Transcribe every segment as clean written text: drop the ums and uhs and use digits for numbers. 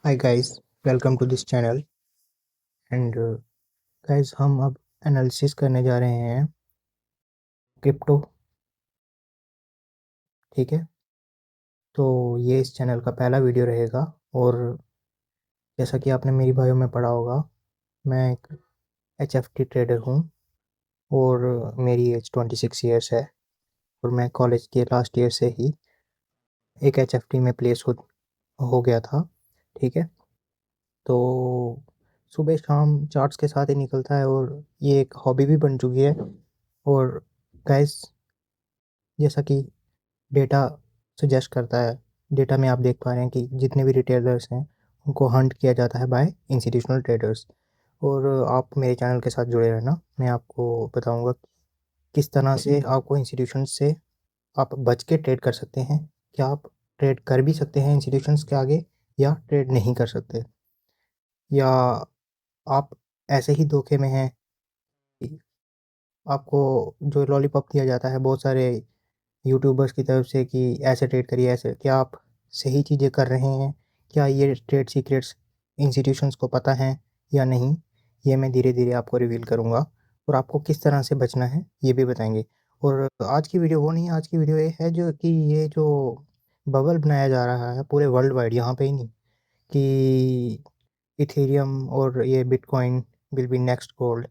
Hi guys, welcome to this channel and guys हम अब analysis करने जा रहे हैं क्रिप्टो। ठीक है, तो ये इस चैनल का पहला वीडियो रहेगा और जैसा कि आपने मेरी बायो में पढ़ा होगा, मैं एक HFT ट्रेडर हूँ और मेरी एज 26 ईयर्स है और मैं कॉलेज के लास्ट ईयर से ही एक HFT में प्लेस हो गया था। ठीक है, तो सुबह शाम चार्ट्स के साथ ही निकलता है और ये एक हॉबी भी बन चुकी है। और गाइस, जैसा कि डेटा सजेस्ट करता है, डेटा में आप देख पा रहे हैं कि जितने भी रिटेलर्स हैं उनको हंट किया जाता है बाय इंस्टीट्यूशनल ट्रेडर्स। और आप मेरे चैनल के साथ जुड़े रहना, मैं आपको बताऊंगा किस तरह से आपको इंस्टीट्यूशन से आप बच के ट्रेड कर सकते हैं। क्या आप ट्रेड कर भी सकते हैं इंस्टीट्यूशंस के आगे या ट्रेड नहीं कर सकते, या आप ऐसे ही धोखे में हैं कि आपको जो लॉलीपॉप दिया जाता है बहुत सारे यूट्यूबर्स की तरफ से कि ऐसे ट्रेड करिए ऐसे, क्या आप सही चीज़ें कर रहे हैं? क्या ये ट्रेड सीक्रेट्स इंस्टीट्यूशंस को पता है या नहीं? ये मैं धीरे धीरे आपको रिवील करूँगा और आपको किस तरह से बचना है ये भी बताएंगे। और आज की वीडियो वो नहीं है, आज की वीडियो ये है जो कि ये जो बबल बनाया जा रहा है पूरे वर्ल्ड वाइड, यहाँ पे ही नहीं, कि इथेरियम और ये bitcoin will be next gold.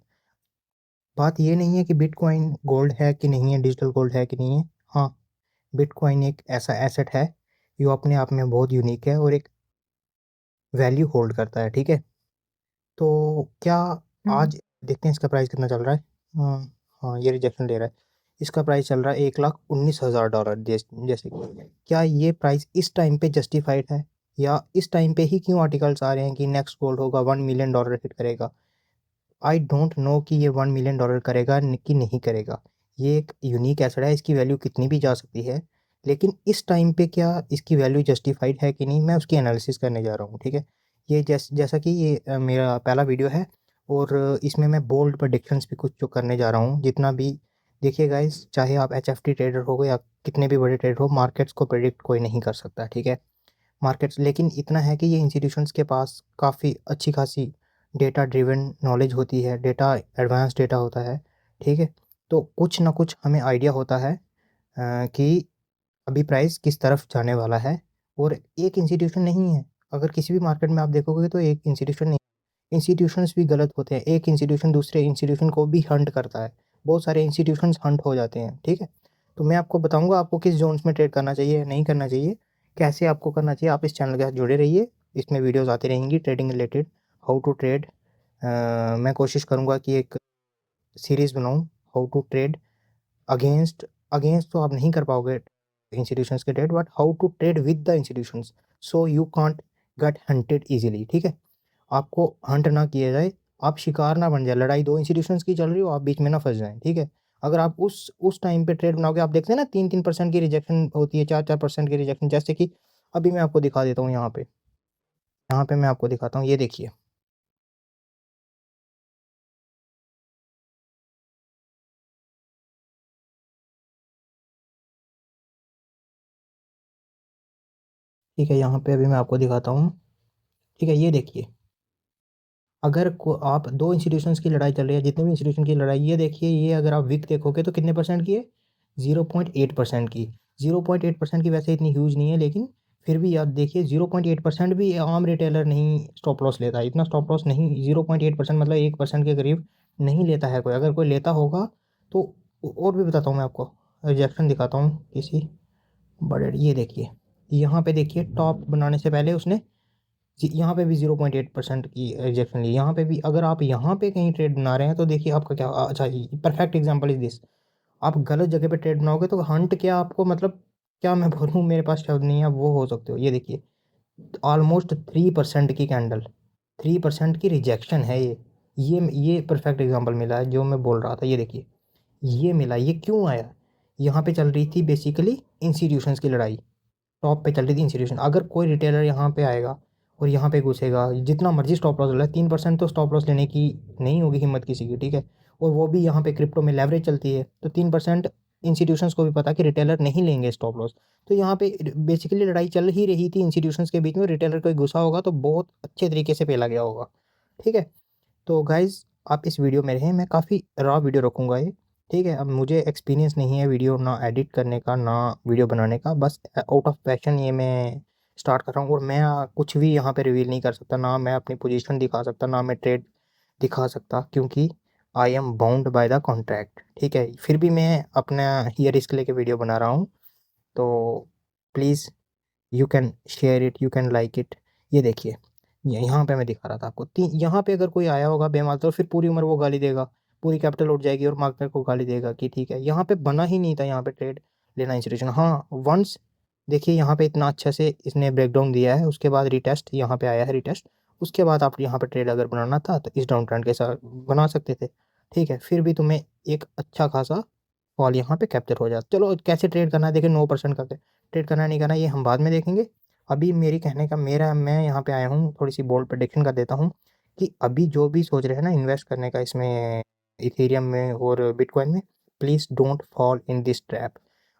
बात ये नहीं है कि बिटकॉइन गोल्ड है कि नहीं है, डिजिटल गोल्ड है कि नहीं है। हाँ, बिटकॉइन एक ऐसा एसेट है जो अपने आप में बहुत यूनिक है और एक वैल्यू होल्ड करता है। ठीक है, तो क्या आज देखते हैं इसका प्राइस कितना चल रहा है। हाँ, ये रिजेक्शन ले रहा है। इसका प्राइस चल रहा है $1,19,000 जैसे कि क्या ये प्राइस इस टाइम पे जस्टिफाइड है, या इस टाइम पे ही क्यों आर्टिकल्स आ रहे हैं कि नेक्स्ट गोल्ड होगा $1 मिलियन हिट करेगा? आई डोंट नो कि ये $1 मिलियन करेगा कि नहीं करेगा। ये एक यूनिक एसेट है, इसकी वैल्यू कितनी भी जा सकती है, लेकिन इस टाइम पे क्या इसकी वैल्यू जस्टिफाइड है कि नहीं, मैं उसकी एनालिसिस करने जा रहा हूँ। ठीक है, ये जैसा कि ये मेरा पहला वीडियो है और इसमें मैं बोल्ड प्रेडिक्शंस भी कुछ जो करने जा रहा हूँ। जितना भी देखिए गाइस, चाहे आप HFT ट्रेडर हो या कितने भी बड़े ट्रेडर हो, मार्केट्स को प्रेडिक्ट कोई नहीं कर सकता। ठीक है, मार्केट्स, लेकिन इतना है कि ये इंस्टीट्यूशंस के पास काफ़ी अच्छी खासी डेटा ड्रिवन नॉलेज होती है, डेटा एडवांस डेटा होता है। ठीक है, तो कुछ ना कुछ हमें आइडिया होता है कि अभी प्राइस किस तरफ जाने वाला है। और एक इंस्टीट्यूशन नहीं है, अगर किसी भी मार्केट में आप देखोगे तो एक इंस्टीट्यूशन नहीं, इंस्टीट्यूशंस भी गलत होते हैं। एक इंस्टीट्यूशन दूसरे इंस्टीट्यूशन को भी हंट करता है, बहुत सारे इंस्टीट्यूशंस हंट हो जाते हैं। ठीक है, तो मैं आपको बताऊंगा आपको किस जोन्स में ट्रेड करना चाहिए, नहीं करना चाहिए, कैसे आपको करना चाहिए। आप इस चैनल के साथ जुड़े रहिए, इसमें वीडियोस आती रहेंगी trading related, how to trade. मैं कोशिश करूंगा कि एक सीरीज़ बनाऊं, how to trade against, against तो आप नहीं कर पाओगे इंस्टीट्यूशंस के trade, but how to trade with the institutions so you can't get hunted easily. ठीक है, आपको हंट ना किया जाए, आप शिकार ना बन जाए, लड़ाई दो इंस्टीट्यूशंस की चल रही हो, आप बीच में ना फंस जाएं। ठीक है, अगर आप उस टाइम पे ट्रेड बनाओगे, आप देखते हैं ना 3-3% की रिजेक्शन होती है, 4-4% की रिजेक्शन, जैसे कि अभी मैं आपको दिखा देता हूँ। यहाँ पे मैं आपको दिखाता हूँ, ये देखिए। ठीक है, यहाँ पे अभी मैं आपको दिखाता हूँ। ठीक है, ये देखिए, अगर आप दो इंस्टीट्यूशंस की लड़ाई चल रही है, जितने भी इंस्टीट्यूशन की लड़ाई, ये देखिए, ये अगर आप विक देखोगे तो कितने परसेंट की है? 0.8% की। 0.8% की वैसे इतनी ह्यूज नहीं है, लेकिन फिर भी आप देखिए 0.8% भी आम रिटेलर नहीं स्टॉप लॉस लेता है, इतना स्टॉप लॉस नहीं। 0.8% मतलब 1% के करीब नहीं लेता है कोई। अगर कोई लेता होगा तो, और भी बताता हूँ मैं आपको, रिजेक्शन दिखाता हूँ किसी बड़े, ये देखिए, यहाँ पे देखिए, टॉप बनाने से पहले उसने यहाँ पे भी 0.8% की रिजेक्शन ली। यहाँ पे भी अगर आप यहाँ पे कहीं ट्रेड बना रहे हैं तो देखिए आपका क्या, अच्छा, परफेक्ट एग्जांपल इज दिस। आप गलत जगह पे ट्रेड बनाओगे तो हंट क्या, आपको मतलब क्या मैं बोलूँ, मेरे पास शब्द नहीं है, आप वो हो सकते हो। ये देखिए, ऑलमोस्ट 3% की कैंडल, 3% की रिजेक्शन है ये परफेक्ट एग्जाम्पल मिला है जो मैं बोल रहा था। ये देखिए, ये मिला, ये क्यों आया? यहाँ पे चल रही थी बेसिकली इंस्टीट्यूशंस की लड़ाई, टॉप पे चल रही थी इंस्टीट्यूशन। अगर कोई रिटेलर यहाँ पे आएगा और यहाँ पे घुसेगा, जितना मर्जी स्टॉप लॉस ले, 3% तो स्टॉप लॉस लेने की नहीं होगी हिम्मत किसी की। ठीक है, और वो भी यहाँ पे क्रिप्टो में लेवरेज चलती है, तो 3% इंस्टीट्यूशंस को भी पता कि रिटेलर नहीं लेंगे स्टॉप लॉस। तो यहाँ पे बेसिकली लड़ाई चल ही रही थी इंस्टीट्यूशंस के बीच में, रिटेलर कोई गुस्सा होगा तो बहुत अच्छे तरीके से पेला गया होगा। ठीक है, तो गाइज़ आप इस वीडियो में रहें, मैं काफ़ी रॉ वीडियो रखूँगा ये। ठीक है, अब मुझे एक्सपीरियंस नहीं है वीडियो ना एडिट करने का ना वीडियो बनाने का, बस आउट ऑफ पैशन ये मैं स्टार्ट कर रहा हूँ। और मैं कुछ भी यहाँ पे रिवील नहीं कर सकता, ना मैं अपनी पोजीशन दिखा सकता, ना मैं ट्रेड दिखा सकता, क्योंकि I am bound by the contract. ठीक है, फिर भी मैं अपना ये रिस्क लेके वीडियो बना रहा हूँ, तो please you can share it, you can like it. ये देखिए, यहाँ पे मैं दिखा रहा था आपको, यहाँ पे अगर कोई आया होगा बेमाल तो फिर पूरी उम्र वो गाली देगा, पूरी कैपिटल उठ जाएगी और मार्केट को गाली देगा कि ठीक है यहाँ पे बना ही नहीं था यहाँ पे ट्रेड लेना इंस्टीट्यूशन। हाँ, वंस देखिए यहाँ पे इतना अच्छा से इसने ब्रेकडाउन दिया है, उसके बाद रिटेस्ट यहाँ पे आया है, रिटेस्ट, उसके बाद आप यहाँ पे ट्रेड अगर बनाना था तो इस डाउन ट्रेंड के साथ बना सकते थे। ठीक है, फिर भी तुम्हें एक अच्छा खासा फॉल यहाँ पे कैप्चर हो जाता। चलो कैसे ट्रेड करना है देखिए, 9% का ट्रेड करना है नहीं करना ये हम बाद में देखेंगे। अभी मेरी कहने का मेरा मैं यहाँ पे आया हूँ, थोड़ी सी बोल्ड प्रेडिक्शन कर देता हूँ कि अभी जो भी सोच रहे हैं ना इन्वेस्ट करने का इसमें, इथेरियम में और बिटकॉइन में, please don't fall in this trap.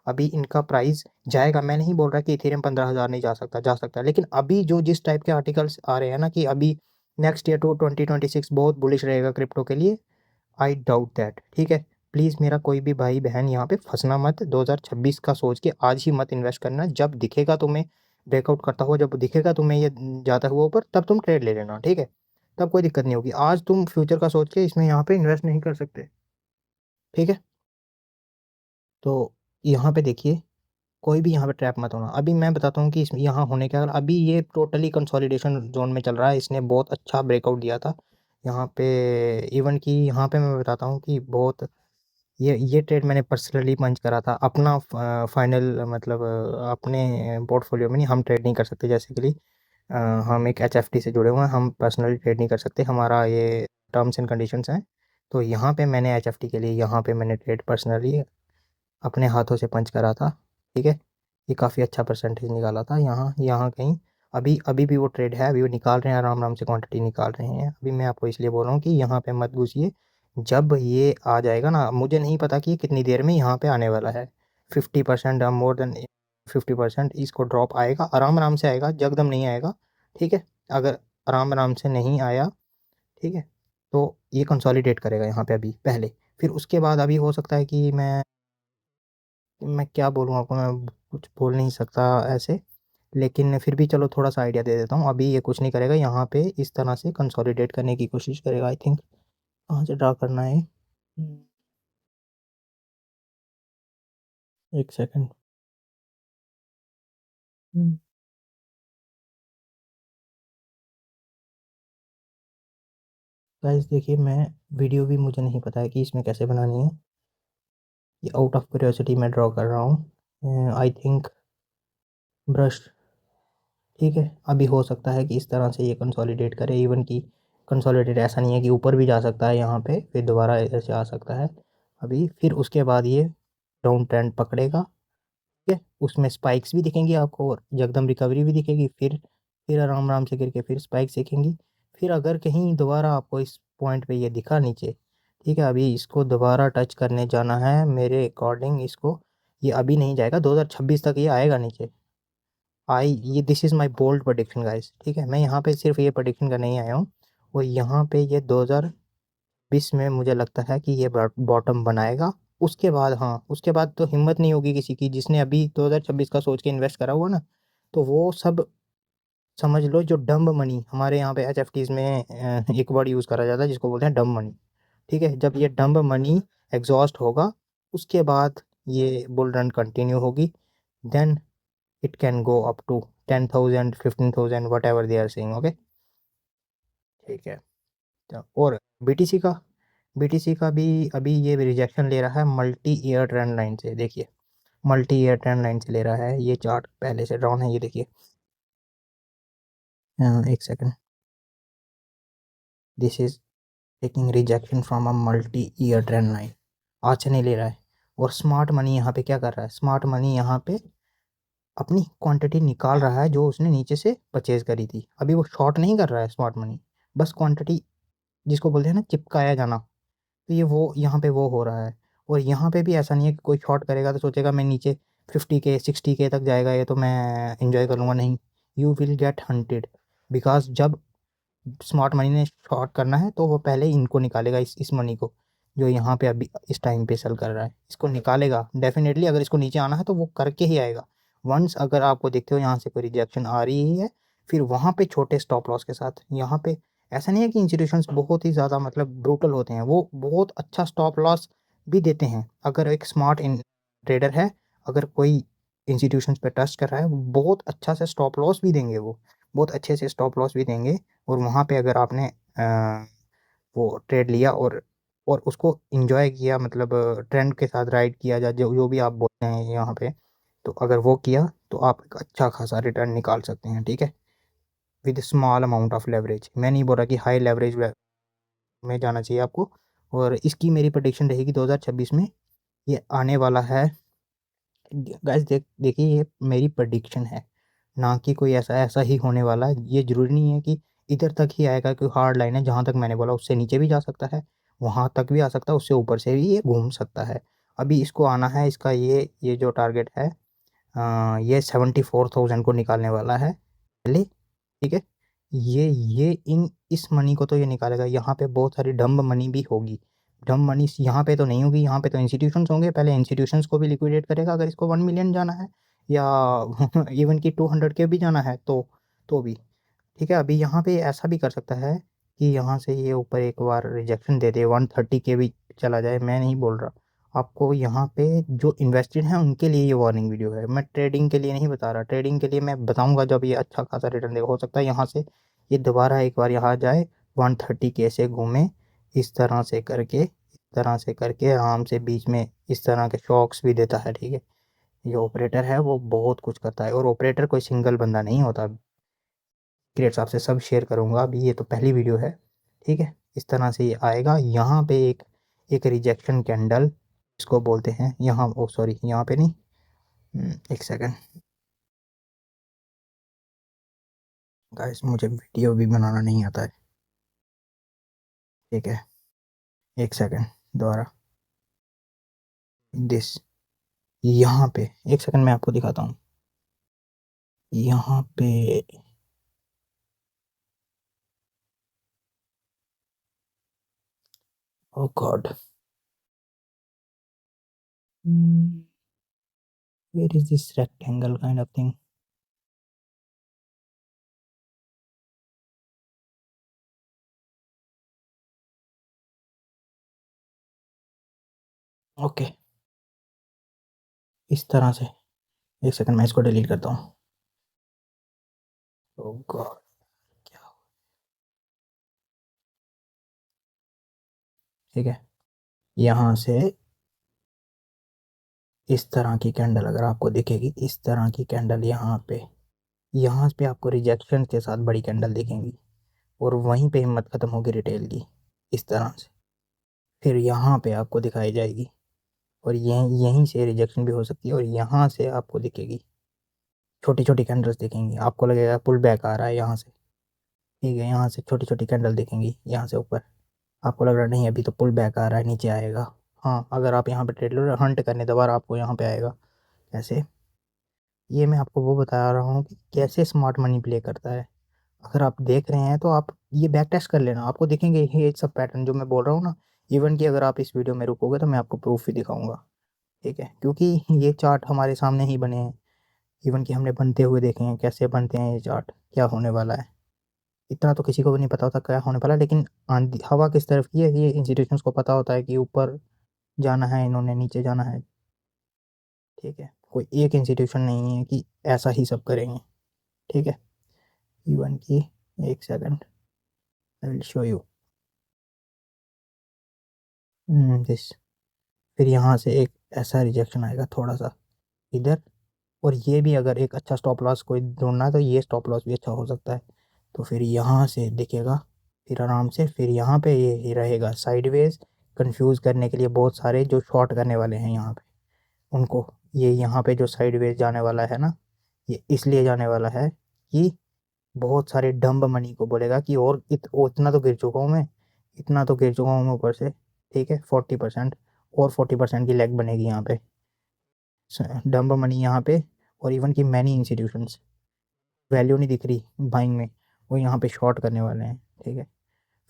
अभी इनका प्राइस जाएगा, मैं नहीं बोल रहा कि इथेरियम 15,000 नहीं जा सकता, जा सकता है, लेकिन अभी जो जिस टाइप के आर्टिकल्स आ रहे हैं ना कि अभी नेक्स्ट ईयर टू 2026 बहुत बुलिश रहेगा क्रिप्टो के लिए, आई डाउट दैट। ठीक है, प्लीज़ मेरा कोई भी भाई बहन यहाँ पे फंसना मत, 2026 का सोच के आज ही मत इन्वेस्ट करना। जब दिखेगा तुम्हें ब्रेकआउट करता हुआ, जब दिखेगा तुम्हें ये जाता हुआ ऊपर, तब तुम ट्रेड ले लेना। ठीक है, तब कोई दिक्कत नहीं होगी। आज तुम फ्यूचर का सोच के इसमें यहाँ पे इन्वेस्ट नहीं कर सकते। ठीक है, तो यहाँ पे देखिए, कोई भी यहाँ पे ट्रैप मत होना। अभी मैं बताता हूँ कि इसमें यहाँ होने क्या, अभी ये टोटली कंसोलिडेशन जोन में चल रहा है, इसने बहुत अच्छा ब्रेकआउट दिया था यहाँ पे। इवन कि यहाँ पे मैं बताता हूँ कि बहुत ये ट्रेड मैंने पर्सनली पंच करा था अपना, फाइनल मतलब अपने पोर्टफोलियो में नहीं, हम ट्रेड नहीं कर सकते जैसे कि हम एक एचएफटी से जुड़े हुए हैं, हम पर्सनली ट्रेड नहीं कर सकते, हमारा ये टर्म्स एंड कंडीशंस हैं। तो यहाँ पे मैंने एचएफटी के लिए यहाँ पे मैंने ट्रेड पर्सनली अपने हाथों से पंच करा था। ठीक है, ये काफ़ी अच्छा परसेंटेज निकाला था यहाँ यहाँ कहीं। अभी अभी भी वो ट्रेड है, अभी वो निकाल रहे हैं, आराम आराम से क्वांटिटी निकाल रहे हैं। अभी मैं आपको इसलिए बोल रहा हूँ कि यहाँ पे मत घुसिए। जब ये आ जाएगा ना, मुझे नहीं पता कि ये कितनी देर में यहाँ पे आने वाला है, 50% मोर देन 50% इसको ड्रॉप आएगा, आराम आराम से आएगा, जगदम नहीं आएगा। ठीक है, अगर आराम आराम से नहीं आया, ठीक है, तो ये कंसोलिडेट करेगा यहाँ पे अभी पहले, फिर उसके बाद अभी हो सकता है कि मैं क्या बोलूँ आपको, मैं कुछ बोल नहीं सकता ऐसे, लेकिन फिर भी चलो थोड़ा सा आइडिया दे देता हूँ। अभी ये कुछ नहीं करेगा, यहाँ पे इस तरह से कंसोलिडेट करने की कोशिश करेगा। आई थिंक कहाँ से ड्रा करना है, एक सेकंड। गाइस देखिए, मैं वीडियो भी मुझे नहीं पता है कि इसमें कैसे बनानी है, ये आउट ऑफ क्यूरियोसिटी मैं ड्रॉ कर रहा हूँ। I think brush. ठीक है, अभी हो सकता है कि इस तरह से ये कंसोलिडेट करे, इवन कि कंसोलिडेट ऐसा नहीं है कि ऊपर भी जा सकता है यहाँ पे, फिर दोबारा इधर से आ सकता है अभी, फिर उसके बाद ये डाउन ट्रेंड पकड़ेगा। ठीक है, उसमें स्पाइक्स भी दिखेंगी आपको और जगदम रिकवरी भी दिखेगी, फिर आराम आराम से करके फिर स्पाइक्स दिखेंगी। फिर अगर कहीं दोबारा आपको इस पॉइंट पे ये दिखा नीचे, ठीक है, अभी इसको दोबारा टच करने जाना है मेरे अकॉर्डिंग, इसको ये अभी नहीं जाएगा, 2026 तक ये आएगा नीचे। ये this is my bold prediction guys. ठीक है, मैं यहाँ पे सिर्फ ये प्रोडिक्शन करने ही आया हूँ, और यहाँ पे ये 2020 में मुझे लगता है कि ये बॉटम बनाएगा। उसके बाद, हाँ, उसके बाद तो हिम्मत नहीं होगी किसी की, जिसने अभी 2026 का सोच के इन्वेस्ट करा हुआ ना, तो वो सब समझ लो, जो डम्ब मनी हमारे यहाँ पे एचएफटीज में एक वर्ड यूज़ करा जाता है जिसको बोलते हैं डम्ब मनी। ठीक है, जब ये डम्ब मनी एग्जॉस्ट होगा, उसके बाद ये बुल रन कंटिन्यू होगी, then it can go up to 10,000 15,000 whatever they are saying। Okay, ठीक है, तो और बीटीसी का भी अभी ये रिजेक्शन ले रहा है मल्टी ईयर ट्रेंड लाइन से। देखिए, मल्टी ईयर ट्रेंड लाइन से ले रहा है, ये चार्ट पहले से डाउन है, ये देखिए। एक second, this is taking rejection from a multi year trend line, आज से नहीं ले रहा है। और स्मार्ट मनी यहाँ पे क्या कर रहा है, स्मार्ट मनी यहाँ पे अपनी क्वांटिटी निकाल रहा है जो उसने नीचे से परचेज करी थी। अभी वो शॉर्ट नहीं कर रहा है स्मार्ट मनी, बस क्वांटिटी जिसको बोलते हैं ना चिपकाया जाना, तो ये वो यहाँ पे वो हो रहा है। और यहाँ पे भी ऐसा नहीं है कि कोई शॉर्ट करेगा तो सोचेगा मैं नीचे 50K 60K तक जाएगा ये तो मैं इंजॉय कर लूँगा, नहीं, you will get hunted. Because जब स्मार्ट मनी ने शॉर्ट करना है तो वो पहले इनको निकालेगा, इस मनी को जो यहाँ पे अभी इस टाइम पे सेल कर रहा है, इसको निकालेगा डेफिनेटली। अगर इसको नीचे आना है तो वो करके ही आएगा। वंस अगर आपको देखते हो यहाँ से कोई रिजेक्शन आ रही है, फिर वहाँ पे छोटे स्टॉप लॉस के साथ, यहाँ पे ऐसा नहीं है कि इंस्टीट्यूशंस बहुत ही ज़्यादा मतलब ब्रूटल होते हैं, वो बहुत अच्छा स्टॉप लॉस भी देते हैं। अगर एक स्मार्ट ट्रेडर है, अगर कोई इंस्टीट्यूशंस पे ट्रस्ट कर रहा है, वो बहुत अच्छा से स्टॉप लॉस भी देंगे, वो बहुत अच्छे से स्टॉप लॉस भी देंगे। और वहाँ पे अगर आपने वो ट्रेड लिया और उसको इंजॉय किया, मतलब ट्रेंड के साथ राइड किया, जा जो जो भी आप बोलते हैं यहाँ पे, तो अगर वो किया तो आप एक अच्छा खासा रिटर्न निकाल सकते हैं, ठीक है, with small amount of leverage. मैं नहीं बोल रहा कि हाई लेवरेज में जाना चाहिए आपको। और इसकी मेरी प्रेडिक्शन रहेगी 2026 में ये आने वाला है। गाइस देखिए ये मेरी प्रेडिक्शन है, ना कि कोई ऐसा ऐसा ही होने वाला है। ये ज़रूरी नहीं है कि इधर तक ही आएगा, कि हार्ड लाइन है जहाँ तक मैंने बोला उससे नीचे भी जा सकता है, वहाँ तक भी आ सकता है, उससे ऊपर से भी ये घूम सकता है। अभी इसको आना है, इसका ये जो टारगेट है, ये 74,000 को निकालने वाला है पहले, ठीक है। ये इन इस मनी को तो ये निकालेगा। यहाँ पे बहुत सारी डम्ब मनी भी होगी। डम्ब मनी यहाँ पे तो नहीं होगी, यहाँ पे तो इंस्टीट्यूशंस होंगे, पहले इंस्टीट्यूशंस को भी लिक्विडेट करेगा अगर इसको 1 मिलियन जाना है, या इवन की 200K भी जाना है तो भी ठीक है। अभी यहाँ पे ऐसा भी कर सकता है कि यहाँ से ये ऊपर एक बार रिजेक्शन दे दे, 130K भी चला जाए, मैं नहीं बोल रहा। आपको यहाँ पे जो इन्वेस्टेड हैं उनके लिए ये वार्निंग वीडियो है, मैं ट्रेडिंग के लिए नहीं बता रहा। ट्रेडिंग के लिए मैं बताऊंगा जब ये अच्छा खासा रिटर्न देगा। हो सकता है यहाँ से ये दोबारा एक बार यहाँ जाए, 130K से घूमे, इस तरह से करके आराम से बीच में इस तरह के शॉक्स भी देता है, ठीक है। ये ऑपरेटर है वो बहुत कुछ करता है, और ऑपरेटर कोई सिंगल बंदा नहीं होता। सीक्रेट्स आपसे सब शेयर करूंगा, अभी ये तो पहली वीडियो है, ठीक है। इस तरह से ये आएगा, यहाँ पे एक एक रिजेक्शन कैंडल इसको बोलते हैं, यहाँ ओ सॉरी यहाँ पे नहीं, एक सेकंड गाइस, मुझे वीडियो भी बनाना नहीं आता है, ठीक है। एक सेकंड दोबारा, दिस, यहाँ पे एक सेकंड मैं आपको दिखाता हूँ। यहाँ पे oh God, where is this rectangle kind of thing. Okay, इस तरह से, एक सेकंड मैं इसको डिलीट करता हूँ। ओ गॉड, क्या, ठीक है। यहाँ से इस तरह की कैंडल अगर आपको दिखेगी, इस तरह की कैंडल यहाँ पे आपको रिजेक्शन के साथ बड़ी कैंडल दिखेंगी, और वहीं पे हिम्मत ख़त्म होगी रिटेल की, इस तरह से। फिर यहाँ पे आपको दिखाई जाएगी, और यहीं से रिजेक्शन भी हो सकती है, और यहाँ से आपको दिखेगी छोटी छोटी कैंडल्स दिखेंगी, आपको लगेगा पुल बैक आ रहा है यहाँ से, ठीक है। यहाँ से छोटी छोटी कैंडल दिखेंगी, यहाँ से ऊपर आपको लग रहा है नहीं अभी तो पुल बैक आ रहा है, नीचे आएगा। हाँ, अगर आप यहाँ पे ट्रेड लो, हंट करने दोबारा आपको यहाँ पे आएगा। कैसे, ये मैं आपको वो बता रहा हूँ कि कैसे स्मार्ट मनी प्ले करता है। अगर आप देख रहे हैं तो आप ये बैक टेस्ट कर लेना, आपको दिखेंगे ये सब पैटर्न जो मैं बोल रहा हूँ ना। इवन कि अगर आप इस वीडियो में रुकोगे तो मैं आपको प्रूफ भी दिखाऊंगा, ठीक है, क्योंकि ये चार्ट हमारे सामने ही बने हैं। इवन कि हमने बनते हुए देखे हैं कैसे बनते हैं ये चार्ट, क्या होने वाला है। इतना तो किसी को भी नहीं पता होता क्या होने वाला है, लेकिन आंधी हवा किस तरफ की है ये इंस्टीट्यूशंस को पता होता है, कि ऊपर जाना है इन्होंने, नीचे जाना है, ठीक है। कोई एक इंस्टीट्यूशन नहीं है कि ऐसा ही सब करेंगे, ठीक है। इवन की, एक second, I will show you this. फिर यहाँ से एक ऐसा रिजेक्शन आएगा थोड़ा सा इधर, और ये भी अगर एक अच्छा स्टॉप लॉस कोई ढूंढना है तो ये स्टॉप लॉस भी अच्छा हो सकता है। तो फिर यहाँ से दिखेगा, फिर आराम से, फिर यहाँ पे ये ही रहेगा साइडवेज, कंफ्यूज करने के लिए बहुत सारे जो शॉर्ट करने वाले हैं यहाँ पे उनको। ये यहाँ पे जो साइडवेज जाने वाला है ना, ये इसलिए जाने वाला है कि बहुत सारे डम्ब मनी को बोलेगा कि इतना तो गिर चुका हूँ मैं, इतना तो गिर चुका हूँ मैं ऊपर से, ठीक है, 40%, और 40% की लैग बनेगी यहाँ पे, डंप मनी यहाँ पे। और इवन की मैनी इंस्टीट्यूशंस वैल्यू नहीं दिख रही बाइंग में, वो यहाँ पे शॉर्ट करने वाले हैं। ठीक है,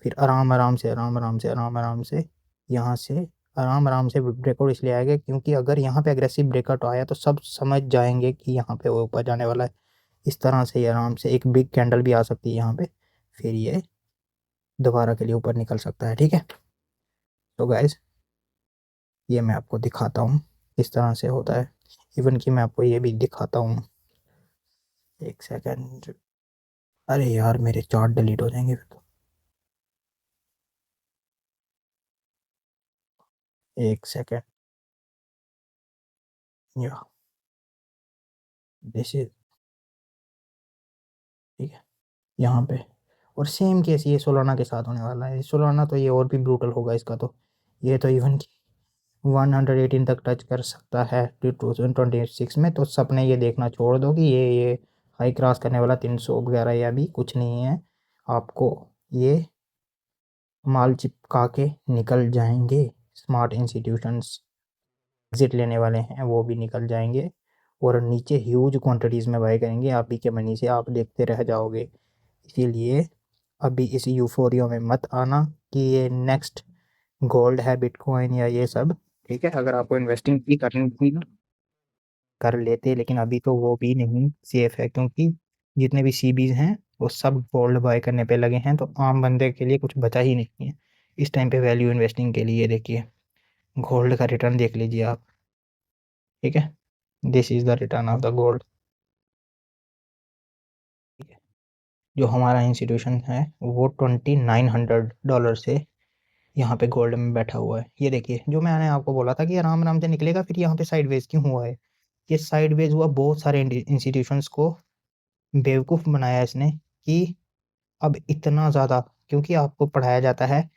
फिर आराम आराम से आराम आराम से आराम आराम से यहाँ से आराम आराम से ब्रेकआउट इसलिए आएगा क्योंकि अगर यहाँ पे अग्रेसिव ब्रेकआउट आया तो सब समझ जाएंगे कि यहाँ पे वो ऊपर जाने वाला है। इस तरह से ये आराम से एक बिग कैंडल भी आ सकती है यहाँ पे, फिर ये दोबारा के लिए ऊपर निकल सकता है। ठीक है, तो गाइज ये मैं आपको दिखाता हूँ इस तरह से होता है। इवन कि मैं आपको ये भी दिखाता हूँ, एक सेकेंड। अरे यार मेरे चार्ट डिलीट हो जाएंगे फिर तो। एक सेकेंड, या दिस इज, ठीक है, यहाँ पे। और सेम केस ये सोलाना के साथ होने वाला है। सोलाना तो ये और भी ब्रूटल होगा इसका तो। ये तो इवन की 118 तक टच कर सकता है 2026 में। तो सबने ये देखना छोड़ दो कि ये हाई क्रॉस करने वाला 300 वगैरह या भी कुछ नहीं है। आपको ये माल चिपका के निकल जाएंगे। स्मार्ट इंस्टीट्यूशंस एग्जिट लेने वाले हैं, वो भी निकल जाएंगे और नीचे ह्यूज क्वांटिटीज़ में बाय करेंगे। आप ही के मनी से आप देखते रह जाओगे। इसीलिए अभी इस यूफोरिया में मत आना कि ये नेक्स्ट गोल्ड है, बिटकॉइन या ये सब। ठीक है, अगर आपको इन्वेस्टिंग भी करनी थी ना कर लेते, लेकिन अभी तो वो भी नहीं सेफ है क्योंकि जितने भी सीबीज हैं वो सब गोल्ड बाय करने पे लगे हैं। तो आम बंदे के लिए कुछ बचा ही नहीं है इस टाइम पे वैल्यू इन्वेस्टिंग के लिए। देखिए गोल्ड का रिटर्न देख लीजिए आप। ठीक है, this is the return of the gold. ठीक है, जो हमारा इंस्टीट्यूशन है वो $2900 से यहाँ पे गोल्ड में बैठा हुआ है। ये देखिए, जो मैंने आपको बोला था कि आराम आराम से निकलेगा, फिर यहाँ पे साइडवेज क्यों हुआ है। ये साइडवेज हुआ बहुत सारे इंस्टीट्यूशंस को बेवकूफ़ बनाया इसने कि अब इतना ज़्यादा, क्योंकि आपको पढ़ाया जाता है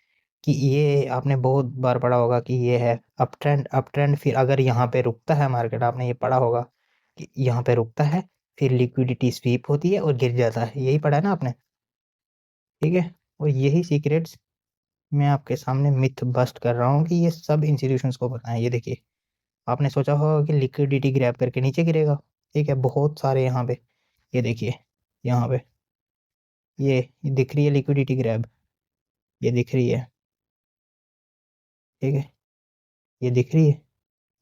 कि ये आपने बहुत बार पढ़ा होगा कि ये है अप ट्रेंड। फिर अगर यहाँ पे रुकता है मार्केट, आपने ये पढ़ा होगा कि यहाँ पे रुकता है, फिर लिक्विडिटी स्वीप होती है और गिर जाता है। यही पढ़ा है ना आपने। ठीक है, और यही सीक्रेट्स मैं आपके सामने मिथ बस्ट कर रहा हूँ कि ये सब इंस्टीट्यूशंस को पता है। ये देखिए, आपने सोचा होगा कि लिक्विडिटी ग्रैब करके नीचे गिरेगा। ठीक है, बहुत सारे यहाँ पे, ये देखिए यहाँ पे ये दिख रही है लिक्विडिटी ग्रैब, ये दिख रही है। ठीक है, ये दिख रही है,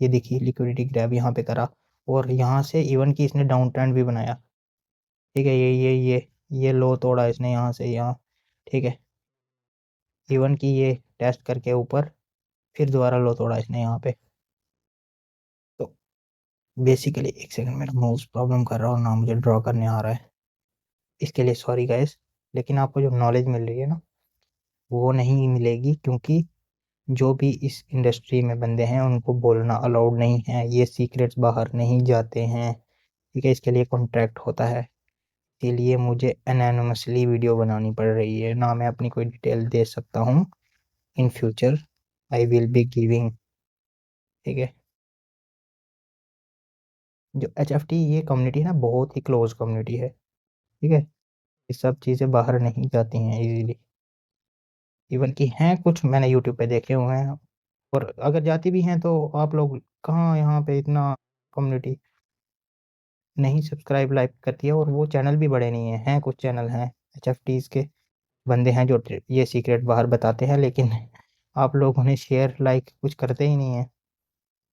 ये देखिए लिक्विडिटी ग्रैब यहाँ पे करा और यहाँ से इवन की इसने डाउन ट्रेंड भी बनाया। ठीक है, ये लो तोड़ा इसने यहाँ से यहाँ। ठीक है, इवन की ये टेस्ट करके ऊपर फिर दोबारा लो तोड़ा इसने यहाँ पे। तो बेसिकली एक सेकंड, मेरा माउस प्रॉब्लम कर रहा है और ना मुझे ड्रॉ करने आ रहा है, इसके लिए सॉरी गाइस। लेकिन आपको जो नॉलेज मिल रही है ना वो नहीं मिलेगी क्योंकि जो भी इस इंडस्ट्री में बंदे हैं उनको बोलना अलाउड नहीं है, ये सीक्रेट्स बाहर नहीं जाते हैं। ठीक है, इसके लिए कॉन्ट्रैक्ट होता है। इसीलिए मुझे एनोनिमसली वीडियो बनानी पड़ रही है, ना मैं अपनी कोई डिटेल दे सकता हूँ। In future I will be giving. ठीक है, जो एच एफ टी ये कम्युनिटी है ना बहुत ही क्लोज कम्युनिटी है। ठीक है, ये सब चीज़ें बाहर नहीं जाती हैं इजीली। इवन कि हैं कुछ मैंने यूट्यूब पे देखे हुए हैं, और अगर जाती भी हैं तो आप लोग कहाँ यहाँ पे इतना कम्युनिटी नहीं सब्सक्राइब लाइक करती है। और वो चैनल भी बड़े नहीं हैं कुछ चैनल हैं एच एफ टीज़ के बंदे हैं जो ये सीक्रेट बाहर बताते हैं, लेकिन आप लोग उन्हें शेयर लाइक कुछ करते ही नहीं है।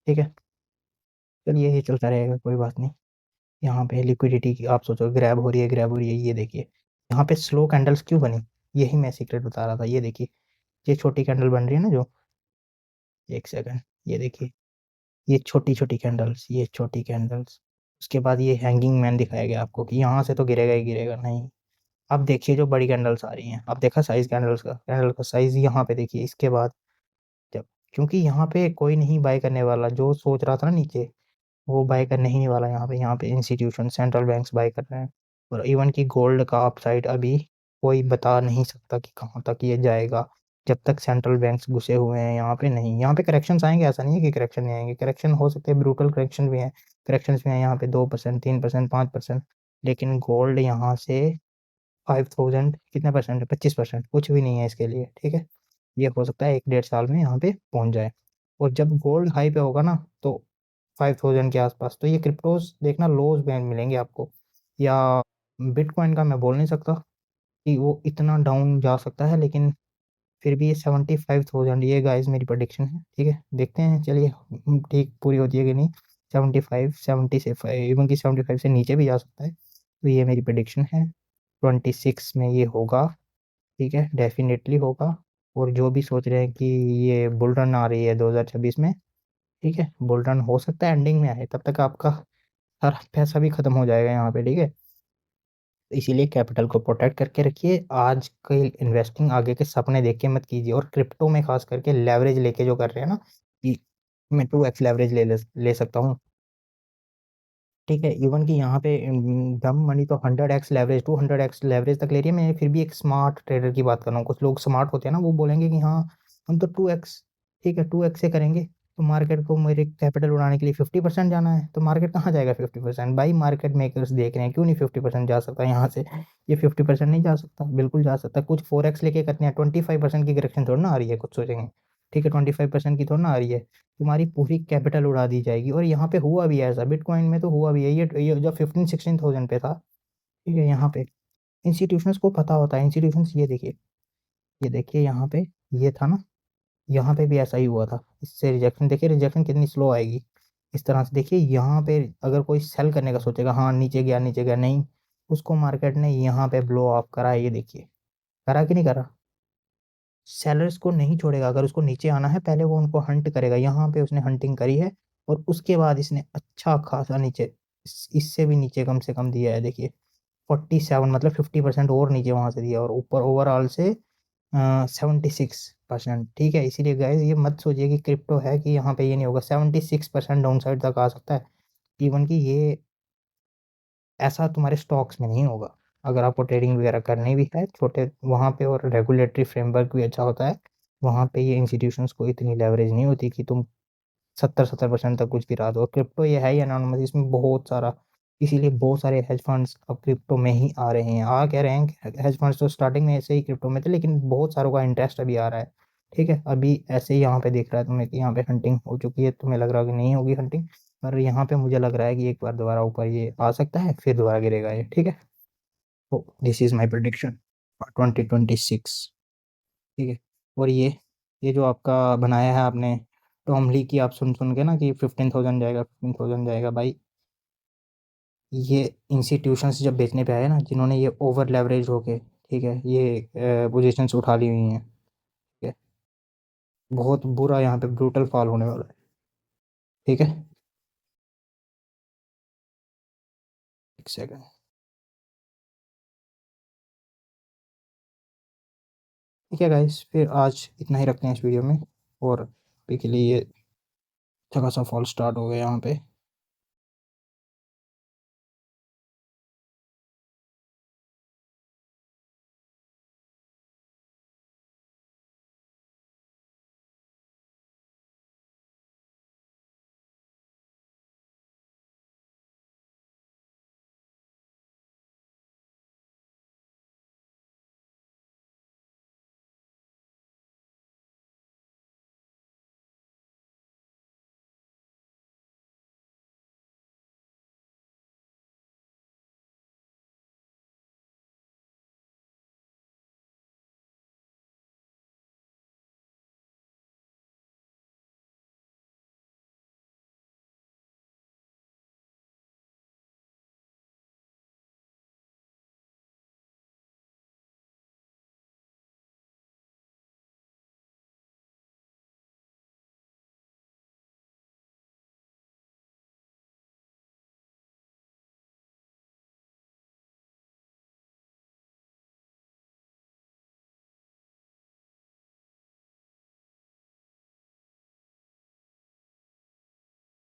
ठीक है, चलिए ये चलता रहेगा, कोई बात नहीं। यहाँ पे लिक्विडिटी की आप सोचो ग्रैब हो रही है, ग्रैब हो रही है। ये देखिए यहाँ पे स्लो कैंडल्स क्यों बनी, यही मैं सीक्रेट बता रहा था। ये देखिए ये छोटी कैंडल बन रही है ना जो, एक सेकंड, ये देखिए ये छोटी छोटी कैंडल्स, ये छोटी कैंडल्स। उसके बाद ये हैंगिंग मैन दिखाया गया आपको कि यहाँ से तो गिरेगा ही गिरेगा नहीं। अब देखिए जो बड़ी कैंडल्स आ रही हैं, अब देखा साइज कैंडल्स का, कैंडल का साइज यहाँ पे देखिए। इसके बाद जब, क्योंकि यहाँ पे कोई नहीं बाय करने वाला, जो सोच रहा था ना नीचे वो बाय करने ही नहीं वाला। यहाँ पे इंस्टीट्यूशन सेंट्रल बैंक्स बाय कर रहे हैं। और इवन की गोल्ड का अपसाइड अभी कोई बता नहीं सकता कि कहाँ तक ये जाएगा जब तक सेंट्रल बैंक्स घुसे हुए हैं यहाँ पे। नहीं, यहाँ पे करेक्शंस आएंगे, ऐसा नहीं है कि करेक्शन नहीं आएंगे, करेक्शन हो सकते हैं, ब्रूटल करेक्शन भी हैं। करेक्शंस भी हैं यहाँ पे 2%, 3%, 5%। लेकिन गोल्ड यहाँ से 5000 कितने परसेंट है, 25%, कुछ भी नहीं है इसके लिए। ठीक है, ये हो सकता है 1 डेढ़ साल में यहाँ पे पहुँच जाए। और जब गोल्ड हाई पे होगा ना तो 5000 के आसपास, तो ये क्रिप्टोज देखना लोज बैंड मिलेंगे आपको। या बिटकॉइन का मैं बोल नहीं सकता कि वो इतना डाउन जा सकता है, लेकिन फिर भी ये 75,000, ये गाइस मेरी प्रोडिक्शन है। ठीक है, देखते हैं, चलिए ठीक पूरी होती है कि नहीं। 75, 70 से इवन की 75 से नीचे भी जा सकता है, तो ये मेरी प्रोडिक्शन है। 26 में ये होगा। ठीक है, डेफिनेटली होगा। और जो भी सोच रहे हैं कि ये बुल रन आ रही है 2026 में, ठीक है, बुल रन हो सकता है एंडिंग में आए, तब तक आपका सारा पैसा भी खत्म हो जाएगा यहाँ पे। ठीक है, तो इसीलिए कैपिटल को प्रोटेक्ट करके रखिए। आज के इन्वेस्टिंग आगे के सपने देख के मत कीजिए, और क्रिप्टो में खास करके लेवरेज लेके जो कर रहे हैं ना कि मैं 2x लेवरेज ले सकता हूँ। ठीक है, इवन कि यहाँ पे डम मनी तो 100x लेवरेज, 200x लेवरेज तक ले रही है। मैं फिर भी एक स्मार्ट ट्रेडर की बात कर रहा हूँ। कुछ लोग स्मार्ट होते हैं ना, वो बोलेंगे कि हाँ हम तो 2x, ठीक है 2x से करेंगे, तो मार्केट को मेरे कैपिटल उड़ाने के लिए 50% जाना है, तो मार्केट कहाँ जाएगा 50%? भाई मार्केट मेकर्स देख रहे हैं, क्यों नहीं 50% जा सकता यहाँ से? ये 50% नहीं जा सकता, बिल्कुल जा सकता। कुछ 4x लेके करते हैं, 25% की करेक्शन थोड़ी ना आ रही है, कुछ सोचेंगे। ठीक है, 25% की थोड़ी ना आ रही है, तुम्हारी पूरी कैपिटल उड़ा दी जाएगी। और यहाँ पे हुआ भी है ऐसा, बिटकॉइन में तो हुआ भी है। ये जो 15-16 थाउजेंड पे था, ठीक है, यहाँ पे इंस्टीट्यूशंस को पता होता है। इंस्टीट्यूशंस, ये देखिए यहाँ पे, ये था ना, यहाँ पे भी ऐसा ही हुआ था। इससे रिजेक्शन देखिए, रिजेक्शन कितनी स्लो आएगी। इस तरह से देखिए, यहाँ पे अगर कोई सेल करने का सोचेगा, हाँ नीचे गया नीचे गया, नहीं, उसको मार्केट ने यहाँ पे ब्लो ऑफ करा है। ये देखिए, करा कि नहीं करा? सेलर्स को नहीं छोड़ेगा, अगर उसको नीचे आना है पहले वो उनको हंट करेगा। यहाँ पे उसने हंटिंग करी है, और उसके बाद इसने अच्छा खासा नीचे, इससे भी नीचे कम से कम दिया है। देखिए 47, मतलब 50% और नीचे वहां से दिया, और ऊपर ओवरऑल से 76%। ठीक है, इसीलिए गाइस ये मत सोचिए कि क्रिप्टो है कि यहाँ पे ये नहीं होगा। 76% डाउन साइड तक आ सकता है। इवन कि ये ऐसा तुम्हारे स्टॉक्स में नहीं होगा। अगर आपको ट्रेडिंग वगैरह करनी भी है छोटे वहाँ पे, और रेगुलेटरी फ्रेमवर्क भी अच्छा होता है, वहाँ पे ये इंस्टीट्यूशंस को इतनी लेवरेज नहीं होती कि तुम 70-70% तक कुछ गिरा दो। क्रिप्टो ये है ही एनोनिमस, इसमें बहुत सारा, इसीलिए बहुत सारे हेज फंड्स अब क्रिप्टो में ही आ रहे हैं। आ कह रहे हैं कि हेज फंड्स तो स्टार्टिंग में ऐसे ही क्रिप्टो में थे, लेकिन बहुत सारों का इंटरेस्ट अभी आ रहा है। ठीक है, अभी ऐसे ही यहाँ पे देख रहा है तुम्हें कि यहाँ पे हंटिंग हो चुकी है, तुम्हें लग रहा है कि नहीं होगी हंटिंग, पर यहाँ पे मुझे लग रहा है कि एक बार दोबारा ऊपर ये आ सकता है, फिर दोबारा गिरेगा ये। ठीक है, तो दिस इज माई प्रोडिक्शन 2026। ठीक है, और ये जो आपका बनाया है आपने टॉम ली की, आप सुन सुन के ना कि 15,000 जाएगा, 15,000 जाएगा, भाई ये इंस्टीट्यूशंस जब बेचने पे आए ना, जिन्होंने ये ओवर लेवरेज होके, ठीक है, ये पोजीशंस उठा ली हुई हैं, ठीक है, बहुत बुरा यहाँ पे ब्रूटल फॉल होने वाला है। ठीक है, एक सेकंड। ठीक है गाइस, फिर आज इतना ही रखते हैं इस वीडियो में। और अभी के लिए ये अच्छा खासा फॉल स्टार्ट हो गया यहाँ पे।